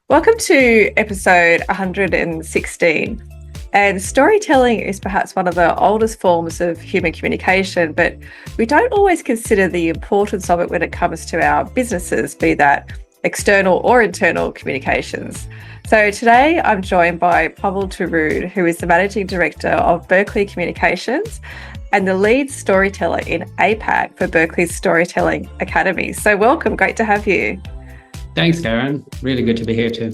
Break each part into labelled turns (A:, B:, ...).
A: Welcome to episode 116. And storytelling is perhaps one of the oldest forms of human communication, but we don't always consider the importance of it when it comes to our businesses, be that external or internal communications. So today I'm joined by Povel Torudd, who is the Managing Director of Berkeley Communications and the lead storyteller in APAC for Berkeley's Storytelling Academy. So welcome, great to have you.
B: Thanks, Karen. Really good to be here too.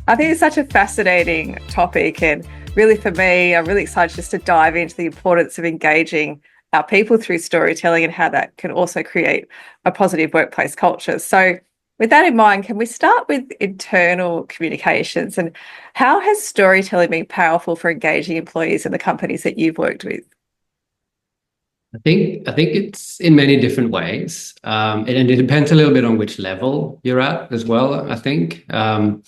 A: I think it's such a fascinating topic, and really for me, I'm really excited just to dive into the importance of engaging our people through storytelling and how that can also create a positive workplace culture. So with that in mind, can we start with internal communications, and how has storytelling been powerful for engaging employees in the companies that you've worked with?
B: I think it's in many different ways, and it depends a little bit on which level you're at as well, I think. But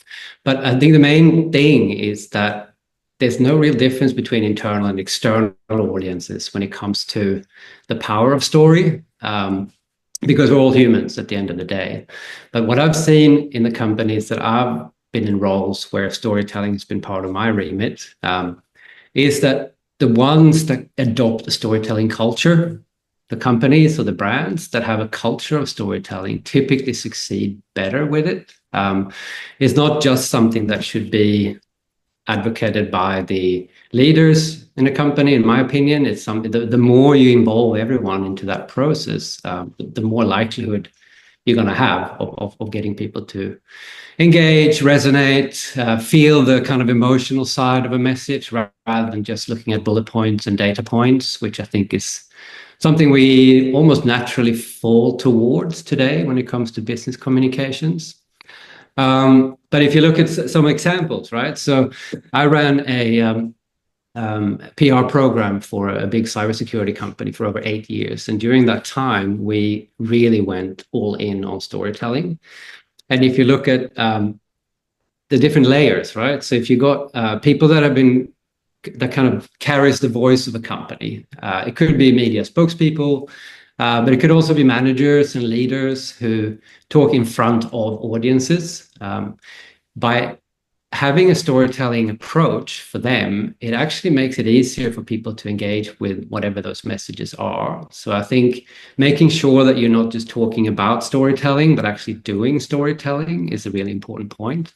B: I think the main thing is that there's no real difference between internal and external audiences when it comes to the power of story, because we're all humans at the end of the day. But what I've seen in the companies that I've been in roles where storytelling has been part of my remit, is that the ones that adopt a storytelling culture, the companies or the brands that have a culture of storytelling typically succeed better with it. It's not just something that should be advocated by the leaders in a company, in my opinion. It's something, the more you involve everyone into that process, the more likelihood you're going to have of getting people to engage, resonate, feel the kind of emotional side of a message rather than just looking at bullet points and data points, which I think is something we almost naturally fall towards today when it comes to business communications. But if you look at some examples, right? So I ran a PR program for a big cybersecurity company for over 8 years. And during that time, we really went all in on storytelling. And if you look at the different layers, right? So if you got people that kind of carries the voice of a company, it could be media spokespeople, but it could also be managers and leaders who talk in front of audiences. By having a storytelling approach for them, it actually makes it easier for people to engage with whatever those messages are. So I think making sure that you're not just talking about storytelling, but actually doing storytelling is a really important point.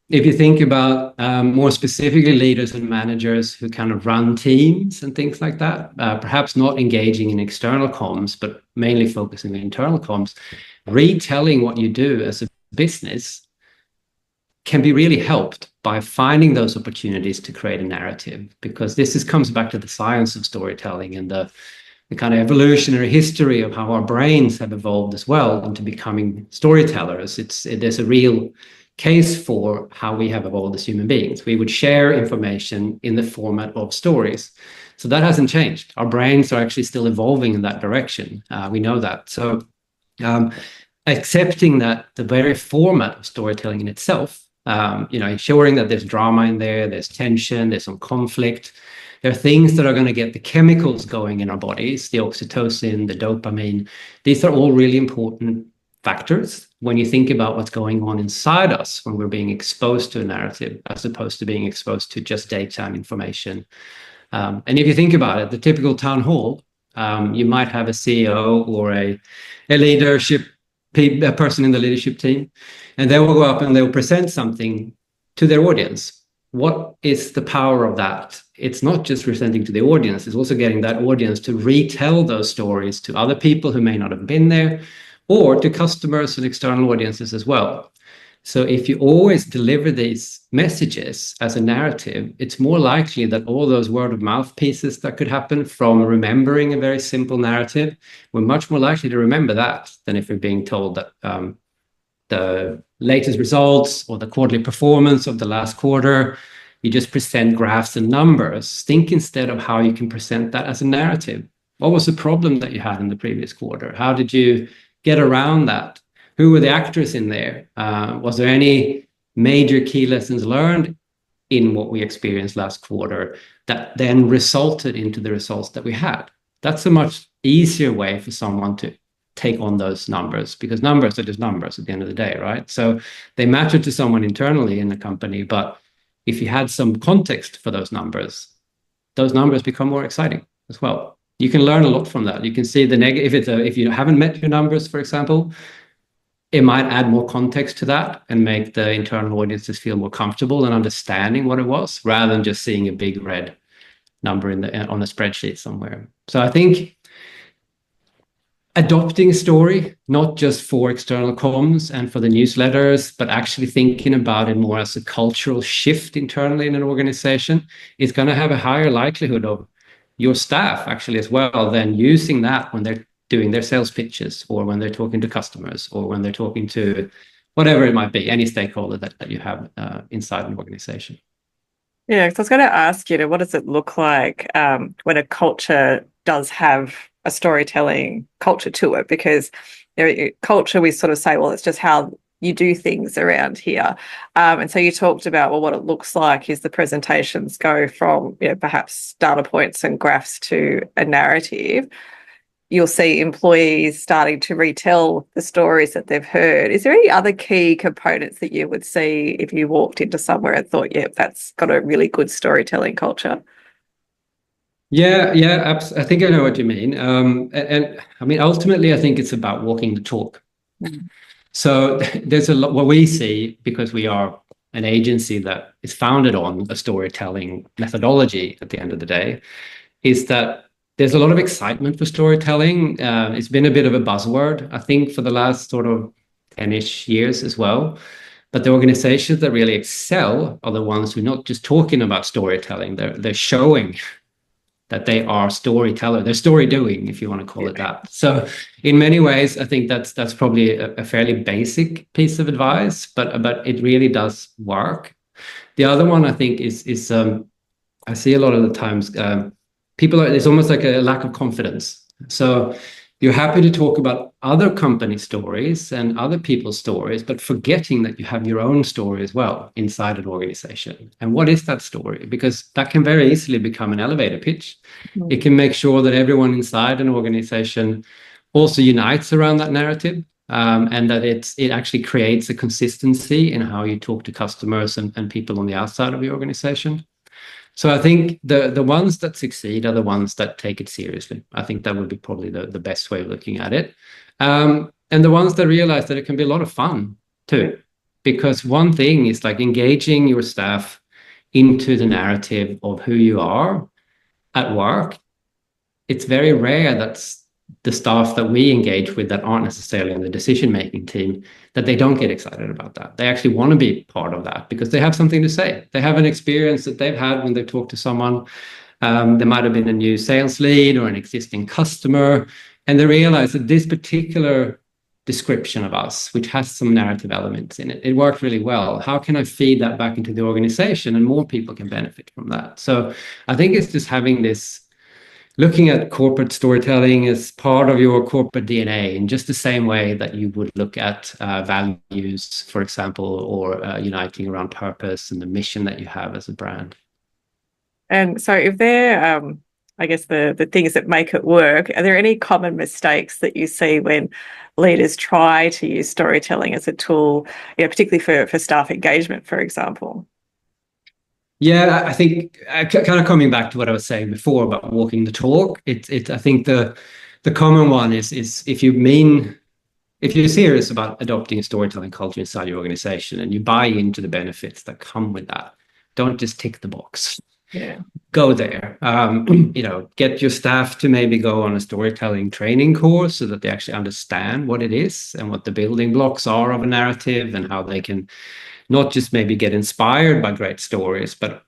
B: If you think about more specifically leaders and managers who kind of run teams and things like that, perhaps not engaging in external comms, but mainly focusing on internal comms, retelling what you do as a business can be really helped by finding those opportunities to create a narrative, because comes back to the science of storytelling and the kind of evolutionary history of how our brains have evolved as well into becoming storytellers. There's a real case for how we have evolved as human beings. We would share information in the format of stories. So that hasn't changed. Our brains are actually still evolving in that direction. We know that. So accepting that the very format of storytelling in itself, ensuring that there's drama in there's tension, there's some conflict. There are things that are going to get the chemicals going in our bodies, the oxytocin, the dopamine. These are all really important factors when you think about what's going on inside us when we're being exposed to a narrative, as opposed to being exposed to just data and information. And if you think about it, the typical town hall, you might have a CEO or a person in the leadership team, and they will go up and they will present something to their audience. What is the power of that? It's not just presenting to the audience, it's also getting that audience to retell those stories to other people who may not have been there, or to customers and external audiences as well. So if you always deliver these messages as a narrative, it's more likely that all those word of mouth pieces that could happen from remembering a very simple narrative, we're much more likely to remember that than if we're being told that the latest results or the quarterly performance of the last quarter, you just present graphs and numbers. Think instead of how you can present that as a narrative. What was the problem that you had in the previous quarter? How did you get around that? Who were the actors in there? Was there any major key lessons learned in what we experienced last quarter that then resulted into the results that we had? That's a much easier way for someone to take on those numbers, because numbers are just numbers at the end of the day, right? So they matter to someone internally in the company, but if you had some context for those numbers become more exciting as well. You can learn a lot from that. You can see the negative. If you haven't met your numbers, for example, it might add more context to that and make the internal audiences feel more comfortable and understanding what it was, rather than just seeing a big red number on a spreadsheet somewhere. So I think adopting a story, not just for external comms and for the newsletters, but actually thinking about it more as a cultural shift internally in an organization, is going to have a higher likelihood of your staff actually as well then using that when they're doing their sales pitches, or when they're talking to customers, or when they're talking to whatever it might be, any stakeholder that you have inside an organization.
A: Yeah, because I was going to ask you, what does it look like when a culture does have a storytelling culture to it? Because culture, we sort of say, well, it's just how you do things around here. And so you talked about, well, what it looks like is the presentations go from, perhaps data points and graphs to a narrative. You'll see employees starting to retell the stories that they've heard. Is there any other key components that you would see if you walked into somewhere and thought, yeah, that's got a really good storytelling culture?
B: Yeah, I think I know what you mean. And I mean, ultimately, I think it's about walking the talk.
A: Mm.
B: So there's a lot what we see, because we are an agency that is founded on a storytelling methodology at the end of the day, is that there's a lot of excitement for storytelling. It's been a bit of a buzzword, I think, for the last sort of 10-ish years as well. But the organizations that really excel are the ones who are not just talking about storytelling, they're showing that they are storyteller, they're story doing, if you want to call it that. So in many ways, I think that's probably a fairly basic piece of advice, but it really does work. The other one I think is I see a lot of the times it's almost like a lack of confidence. So you're happy to talk about other company stories and other people's stories, but forgetting that you have your own story as well inside an organization. And what is that story? Because that can very easily become an elevator pitch.
A: Mm.
B: It can make sure that everyone inside an organization also unites around that narrative, and that it actually creates a consistency in how you talk to customers and people on the outside of the organization. So I think the ones that succeed are the ones that take it seriously. I think that would be probably the best way of looking at it. And the ones that realize that it can be a lot of fun too. Because one thing is like engaging your staff into the narrative of who you are at work. It's very rare that the staff that we engage with that aren't necessarily on the decision-making team, that they don't get excited about that. They actually want to be part of that because they have something to say. They have an experience that they've had when they talk to someone. There might have been a new sales lead or an existing customer, and they realize that this particular description of us, which has some narrative elements in it, it worked really well. How can I feed that back into the organization and more people can benefit from that? So I think it's just having this, looking at corporate storytelling as part of your corporate DNA in just the same way that you would look at values, for example, or uniting around purpose and the mission that you have as a brand.
A: And so if they're, I guess, the things that make it work, are there any common mistakes that you see when leaders try to use storytelling as a tool, particularly for staff engagement, for example?
B: Yeah, I think kind of coming back to what I was saying before about walking the talk, I think the common one is if you're serious about adopting a storytelling culture inside your organization and you buy into the benefits that come with that, don't just tick the box.
A: Yeah.
B: Go there. Get your staff to maybe go on a storytelling training course so that they actually understand what it is and what the building blocks are of a narrative, and how they can not just maybe get inspired by great stories, but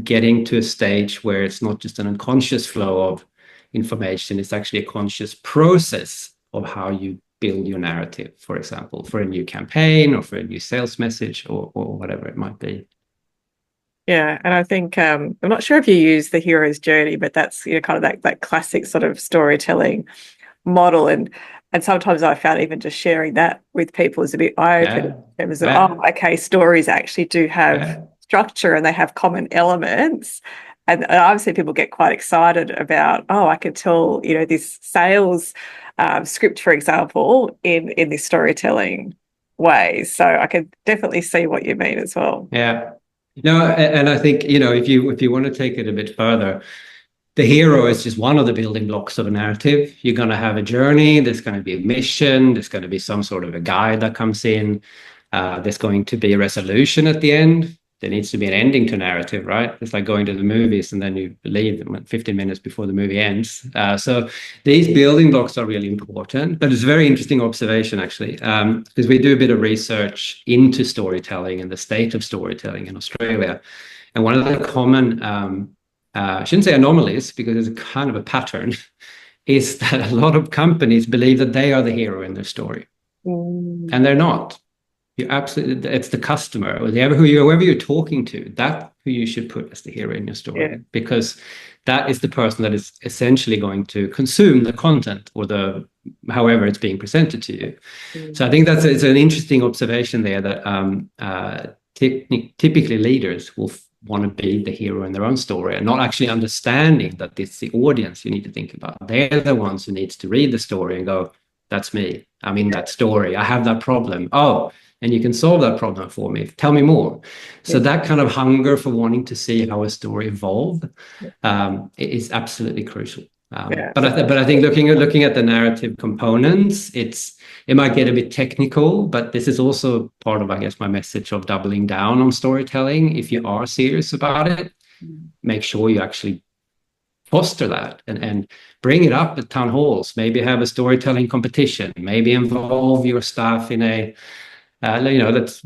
B: getting to a stage where it's not just an unconscious flow of information, it's actually a conscious process of how you build your narrative, for example, for a new campaign or for a new sales message or whatever it might be.
A: Yeah, and I think I'm not sure if you use the hero's journey, but that's kind of that classic sort of storytelling model, and sometimes I found even just sharing that with people is a bit eye-opening. It was okay, stories actually do have structure and they have common elements, and I've seen people get quite excited about, I could tell this sales script, for example, in this storytelling way. So I can definitely see what you mean as well.
B: Yeah. No, and I think, if you want to take it a bit further, the hero is just one of the building blocks of a narrative. You're going to have a journey. There's going to be a mission. There's going to be some sort of a guide that comes in. There's going to be a resolution at the end. There needs to be an ending to narrative, right? It's like going to the movies and then you leave 15 minutes before the movie ends. So these building blocks are really important. But it's a very interesting observation, actually, because we do a bit of research into storytelling and the state of storytelling in Australia. And one of the common I shouldn't say anomalies, because it's a kind of a pattern, is that a lot of companies believe that they are the hero in their story. And they're not. It's the customer or whoever you're talking to, that who you should put as the hero in your story, because that is the person that is essentially going to consume the content or however it's being presented to you. So I think it's an interesting observation there that typically leaders will want to be the hero in their own story and not actually understanding that it's the audience you need to think about. They're the ones who needs to read the story and go, that's me. I'm in that story. I have that problem. Oh, and you can solve that problem for me. Tell me more. So that kind of hunger for wanting to see how a story evolved is absolutely crucial. But I think looking at the narrative components, it might get a bit technical, but this is also part of, I guess, my message of doubling down on storytelling. If you are serious about it, make sure you actually foster that and bring it up at town halls. Maybe have a storytelling competition. Maybe involve your staff in a, let's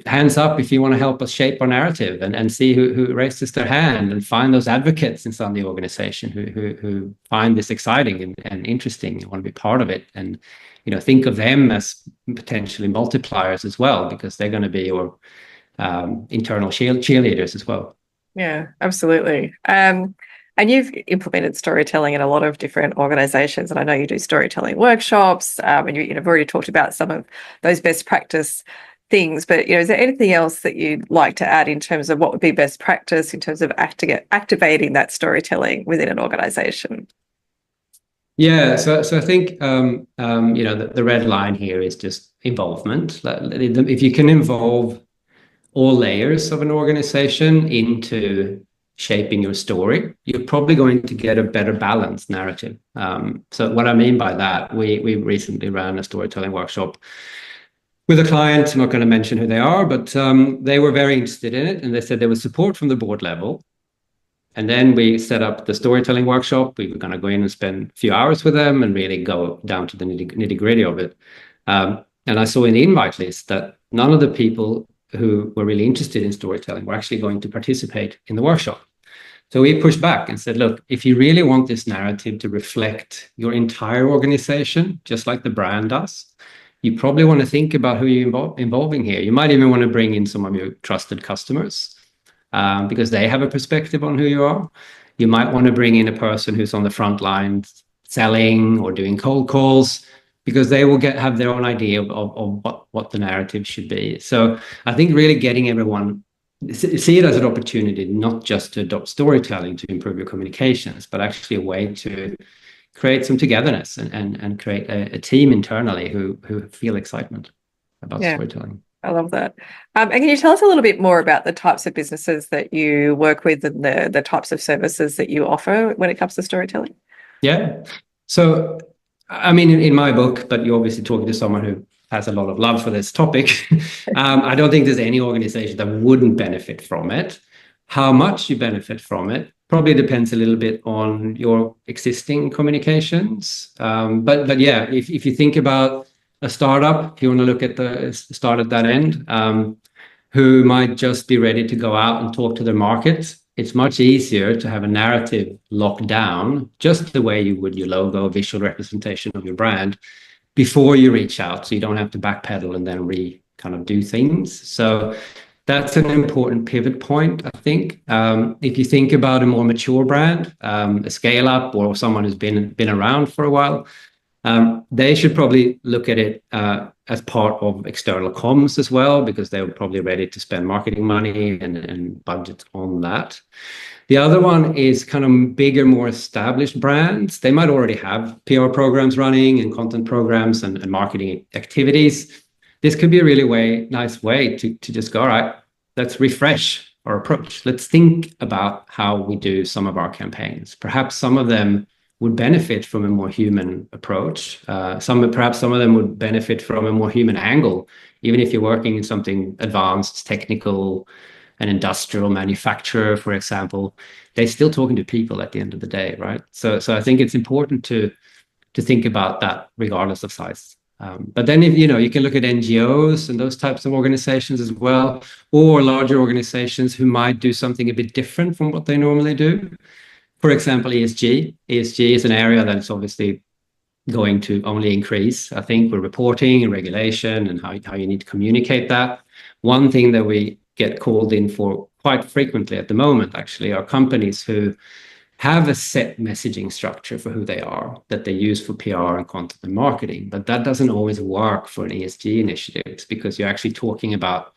B: hands up if you want to help us shape our narrative, and see who raises their hand, and find those advocates inside the organization who find this exciting and interesting and want to be part of it. And think of them as potentially multipliers as well, because they're going to be your internal cheerleaders as well.
A: Yeah, absolutely. And you've implemented storytelling in a lot of different organizations, and I know you do storytelling workshops, and you've already talked about some of those best practice things, but is there anything else that you'd like to add in terms of what would be best practice in terms of activating that storytelling within an organization?
B: Yeah, so I think the red line here is just involvement. If you can involve all layers of an organization into shaping your story, you're probably going to get a better balanced narrative. So what I mean by that, we recently ran a storytelling workshop with a client. I'm not going to mention who they are, but they were very interested in it, and they said there was support from the board level. And then we set up the storytelling workshop. We were going to go in and spend a few hours with them and really go down to the nitty-gritty of it. And I saw in the invite list that none of the people who were really interested in storytelling were actually going to participate in the workshop. So we pushed back and said, look, if you really want this narrative to reflect your entire organization, just like the brand does, you probably want to think about who you're involving here. You might even want to bring in some of your trusted customers, because they have a perspective on who you are. You might want to bring in a person who's on the front line selling or doing cold calls, because they will have their own idea of what the narrative should be. So I think really getting everyone, see it as an opportunity, not just to adopt storytelling to improve your communications, but actually a way to create some togetherness and create a team internally who feel excitement about storytelling.
A: I love that. And can you tell us a little bit more about the types of businesses that you work with and the types of services that you offer when it comes to storytelling?
B: Yeah. So, I mean, in my book, but you're obviously talking to someone who has a lot of love for this topic. I don't think there's any organization that wouldn't benefit from it. How much you benefit from it probably depends a little bit on your existing communications. But yeah, if you think about a startup, if you want to look at the start at that end, who might just be ready to go out and talk to their market, it's much easier to have a narrative locked down, just the way you would your logo, visual representation of your brand, before you reach out, so you don't have to backpedal and then kind of do things. So that's an important pivot point, I think. If you think about a more mature brand, a scale up, or someone who's been around for a while, They should probably look at it as part of external comms as well, because they're probably ready to spend marketing money and budget on that. The other one is kind of bigger, more established brands. They might already have PR programs running and content programs and marketing activities. This could be a really nice way to just go, all right, let's refresh our approach. Let's think about how we do some of our campaigns. Perhaps some of them would benefit from a more human approach. Perhaps some of them would benefit from a more human angle, even if you're working in something advanced, technical, an industrial manufacturer, for example. They're still talking to people at the end of the day, right? So I think it's important to think about that regardless of size. But then if you can look at NGOs and those types of organizations as well, or larger organizations who might do something a bit different from what they normally do. For example, ESG. ESG is an area that is obviously going to only increase, I think, with reporting and regulation and how you need to communicate that. One thing that we get called in for quite frequently at the moment, actually, are companies who have a set messaging structure for who they are that they use for PR and content and marketing. But that doesn't always work for an ESG initiative, because you're actually talking about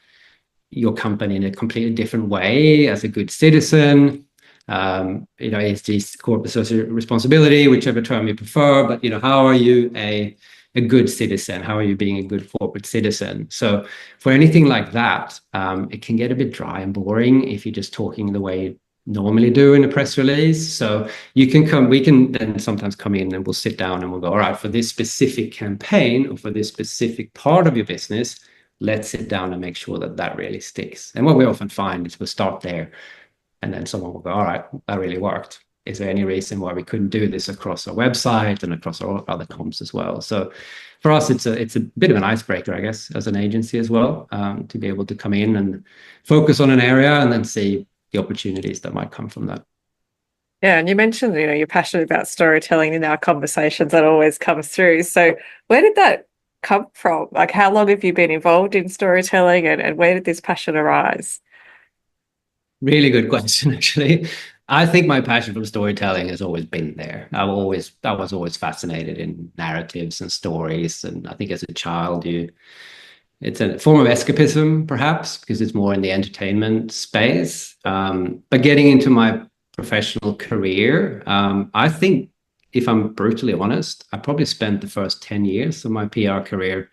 B: your company in a completely different way as a good citizen. ESG, corporate social responsibility, whichever term you prefer, but how are you a good citizen? How are you being a good corporate citizen? So for anything like that, it can get a bit dry and boring if you're just talking the way you normally do in a press release. So we can then sometimes come in and we'll sit down and we'll go, all right, for this specific campaign or for this specific part of your business, let's sit down and make sure that really sticks. And what we often find is we'll start there, and then someone will go, all right, that really worked. Is there any reason why we couldn't do this across our website and across our other comms as well? So for us, it's a bit of an icebreaker, I guess, as an agency as well, to be able to come in and focus on an area and then see the opportunities that might come from that.
A: Yeah, and you mentioned, you're passionate about storytelling in our conversations. That always comes through. So where did that come from? Like, how long have you been involved in storytelling, and where did this passion arise?
B: Really good question, actually. I think my passion for storytelling has always been there. I was always fascinated in narratives and stories. And I think as a child, it's a form of escapism, perhaps, because it's more in the entertainment space. But getting into my professional career, I think, if I'm brutally honest, I probably spent the first 10 years of my PR career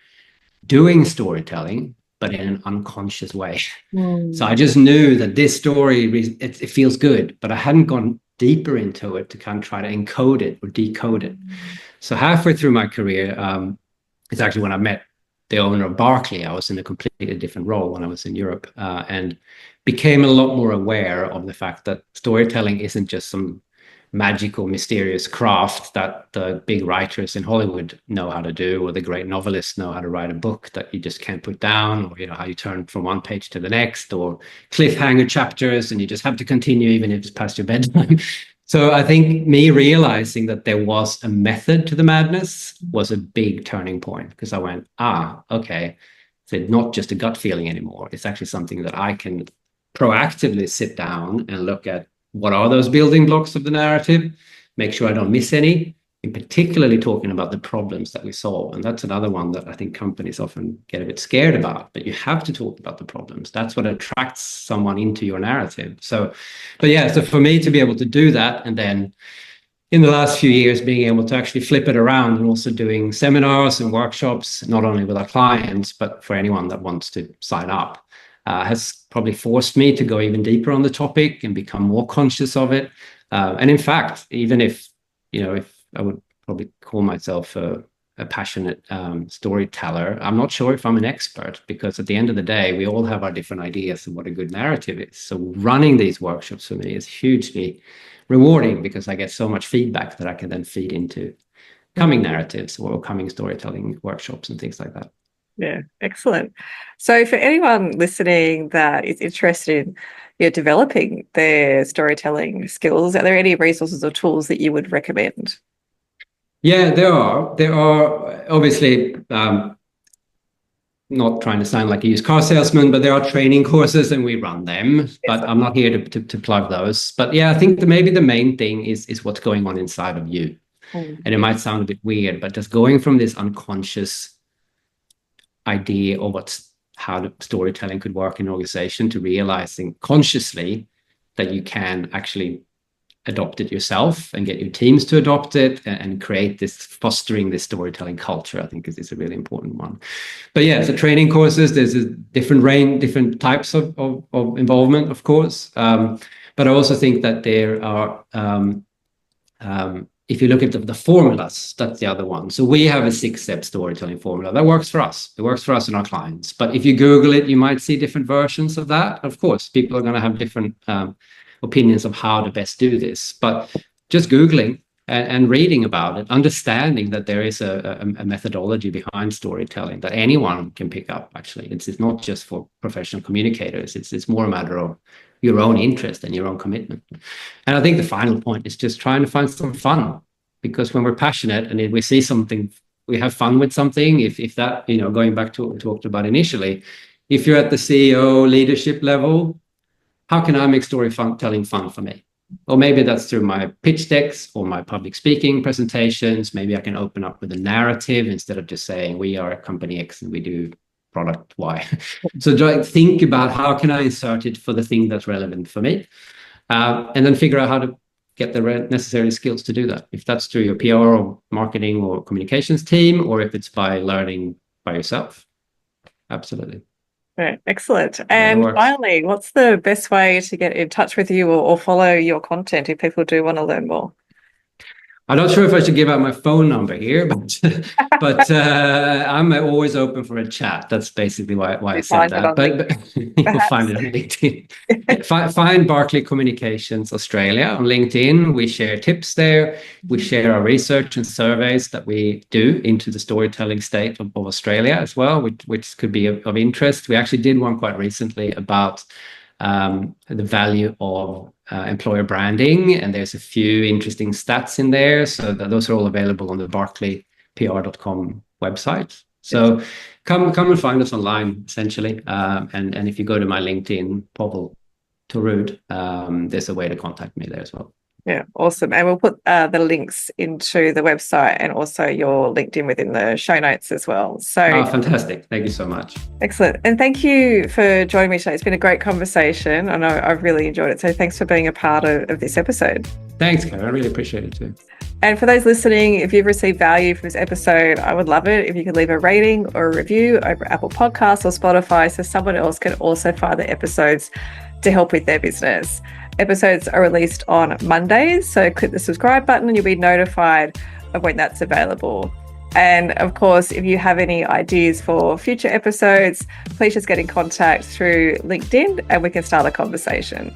B: doing storytelling, but in an unconscious way. So I just knew that this story, it feels good, but I hadn't gone deeper into it to kind of try to encode it or decode it. So halfway through my career, it's actually when I met the owner of Berkeley. I was in a completely different role when I was in Europe, and became a lot more aware of the fact that storytelling isn't just some magical, mysterious craft that the big writers in Hollywood know how to do, or the great novelists know how to write a book that you just can't put down, or how you turn from one page to the next, or cliffhanger chapters and you just have to continue even if it's past your bedtime. So I think me realizing that there was a method to the madness was a big turning point, because I went, okay, so it's not just a gut feeling anymore. It's actually something that I can proactively sit down and look at. What are those building blocks of the narrative? Make sure I don't miss any, and particularly talking about the problems that we solve. And that's another one that I think companies often get a bit scared about, but you have to talk about the problems. That's what attracts someone into your narrative. So for me to be able to do that, and then in the last few years, being able to actually flip it around and also doing seminars and workshops, not only with our clients, but for anyone that wants to sign up, has probably forced me to go even deeper on the topic and become more conscious of it. And in fact, even if I would probably call myself a passionate storyteller, I'm not sure if I'm an expert, because at the end of the day, we all have our different ideas of what a good narrative is. So running these workshops for me is hugely rewarding, because I get so much feedback that I can then feed into coming narratives or coming storytelling workshops and things like that.
A: Yeah, excellent. So for anyone listening that is interested in developing their storytelling skills, are there any resources or tools that you would recommend?
B: Yeah, there are. There are obviously, not trying to sound like a used car salesman, but there are training courses and we run them. Yes. But I'm not here to plug those. But yeah, I think maybe the main thing is what's going on inside of you.
A: Mm.
B: And it might sound a bit weird, but just going from this unconscious idea of how the storytelling could work in an organization to realizing consciously that you can actually adopt it yourself and get your teams to adopt it and create this, fostering this storytelling culture, I think is a really important one. But yeah, so training courses, there's a different range, different types of involvement, of course. But I also think that there are, if you look at the formulas, that's the other one. So we have a 6-step storytelling formula that works for us. It works for us and our clients. But if you Google it, you might see different versions of that. Of course, people are going to have different opinions of how to best do this. But just Googling and reading about it, understanding that there is a methodology behind storytelling that anyone can pick up, actually. It's not just for professional communicators. It's more a matter of your own interest and your own commitment. And I think the final point is just trying to find some fun, because when we're passionate and if we see something, we have fun with something, if that, going back to what we talked about initially, if you're at the CEO leadership level, how can I make storytelling fun for me? Or maybe that's through my pitch decks or my public speaking presentations. Maybe I can open up with a narrative instead of just saying we are company X and we do product Y. So think about how can I insert it for the thing that's relevant for me, and then figure out how to get the necessary skills to do that. If that's through your PR or marketing or communications team, or if it's by learning by yourself. Absolutely.
A: Right, excellent. And finally, what's the best way to get in touch with you or follow your content if people do want to learn more?
B: I'm not sure if I should give out my phone number here, but I'm always open for a chat. That's basically why I said that. But you'll find it on LinkedIn. Find Berkeley Communications Australia on LinkedIn. We share tips there. We share our research and surveys that we do into the storytelling state of Australia as well, which could be of interest. We actually did one quite recently about the value of employer branding, and there's a few interesting stats in there. So those are all available on the berkeleypr.com website. So come and find us online, essentially. And if you go to my LinkedIn, Povel Torudd, there's a way to contact me there as well.
A: Yeah, awesome. And we'll put the links into the website and also your LinkedIn within the show notes as well. So
B: fantastic. Thank you so much.
A: Excellent. And thank you for joining me today. It's been a great conversation. I know I've really enjoyed it. So thanks for being a part of this episode.
B: Thanks, Karen. I really appreciate it too.
A: And for those listening, if you've received value from this episode, I would love it if you could leave a rating or a review over Apple Podcasts or Spotify so someone else can also find the episodes to help with their business. Episodes are released on Mondays, so click the subscribe button and you'll be notified of when that's available. And of course, if you have any ideas for future episodes, please just get in contact through LinkedIn and we can start a conversation.